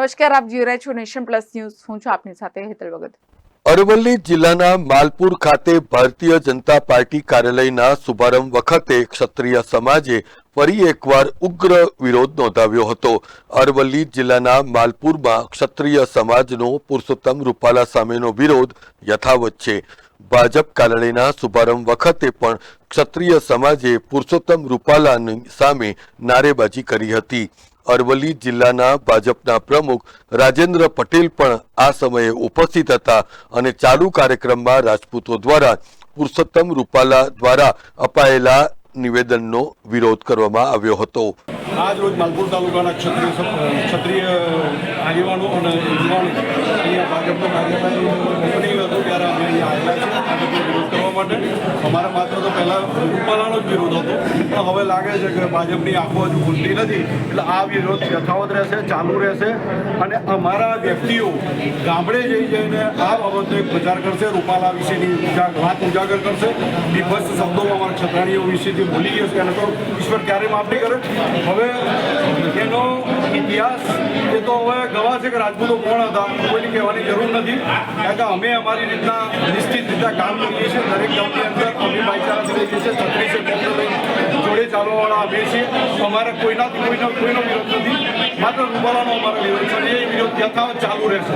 નમસ્કાર, આપ જોઈ રહ્યા છો નેશન પ્લસ ન્યૂઝ. હું છું આપની સાથે હેતલ ભગત. અરવલ્લી જિલ્લાના માલપુર ખાતે ભારતીય જનતા પાર્ટી કાર્યાલયના શુભારંભ વખતે ક્ષત્રિય સમાજે ફરી એકવાર ઉગ્ર વિરોધ નોંધાવ્યો હતો. અરવલ્લી જિલ્લાના માલપુરમાં ક્ષત્રિય સમાજનો પુરુષોત્તમ રૂપાલા સામેનો વિરોધ યથાવત છે. ભાજપ કાર્યાલયના શુભારંભ વખતે પણ ક્ષત્રિય સમાજે પુરુષોત્તમ રૂપાલાની સામે નારેબાજી કરી હતી. અરવલ્લી જિલ્લાના ભાજપના પ્રમુખ રાજેન્દ્ર પટેલ પણ આ સમયે ઉપસ્થિત હતા અને ચાલુ કાર્યક્રમમાં રાજપૂતો દ્વારા પુરુષોત્તમ રૂપાલા દ્વારા અપાયેલા નિવેદનનો વિરોધ કરવામાં આવ્યો હતો. આજ રોજ માલપુર તાલુકાના ક્ષત્રિય આગેવાનો અને યુવાનો અહીંયા ભાજપનો કાર્યક્રમ ઓપનિંગ હતું ત્યારે અમે અહીંયા આવેલા છે ભાજપનો વિરોધ કરવા માટે. અમારા માત્ર તો પહેલાં રૂપાલાનો જ વિરોધ હતો, પણ હવે લાગે છે કે ભાજપની આંખો હજુ ખુલતી નથી, એટલે આ વિરોધ યથાવત રહેશે, ચાલુ રહેશે અને અમારા વ્યક્તિઓ ગામડે જઈને આ બાબતનો એક પ્રચાર કરશે, રૂપાલા વિશેની વાત ઉજાગર કરશે. નિભસ્ત શબ્દોમાં અમારા ક્ષત્રાણીઓ વિશેથી બોલી ગયો છે એને તો ઈશ્વર ક્યારેય માફ નહીં કરે. હવે એનો ઇતિહાસ એ તો હવે ગવા છે કે રાજપૂતો કોણ હતા કોઈને કહેવાની જરૂર નથી, કારણ કે અમે અમારી રીતના નિશ્ચિત રીતના કામ કરીએ છીએ. દરેક ગામની અંદર અમે ભાઈચારા કરીએ છીએ. છત્રીસે જોડે ચાલવાવાળા અમે છીએ. અમારે કોઈનાથી કોઈનો વિરોધ નથી, માત્ર રૂપાલાનો અમારો વિરોધ છે. એ વિરોધ યથાવત ચાલુ રહેશે.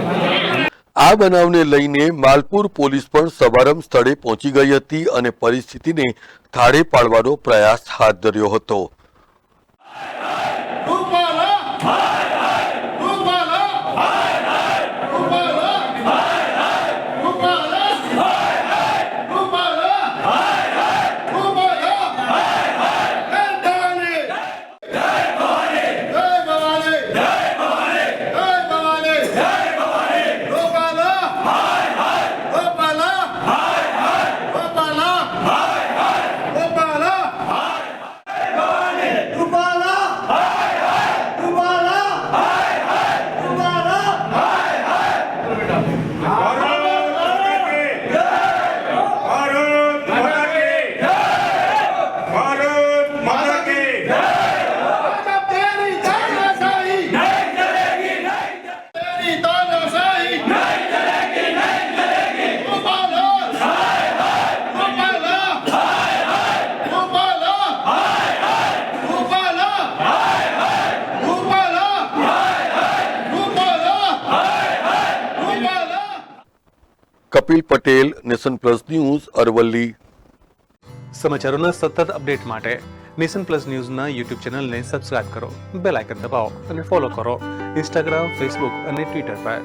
આ બનાવને લઈને માલપુર પોલીસ પણ સમારંભ સ્થળે પહોંચી ગઈ હતી અને પરિસ્થિતિને થાળે પાડવાનો પ્રયાસ હાથ ધર્યો હતો. Kapil Patel, nation plus news, Aravalli. સમાચારોના સતત અપડેટ માટે નેશન પ્લસ ન્યૂઝના યુટ્યુબ ચેનલને સબસ્ક્રાઇબ કરો, બેલ આઇકન દબાવો અને ફોલો કરો ઇન્સ્ટાગ્રામ, ફેસબુક અને ટ્વિટર પર.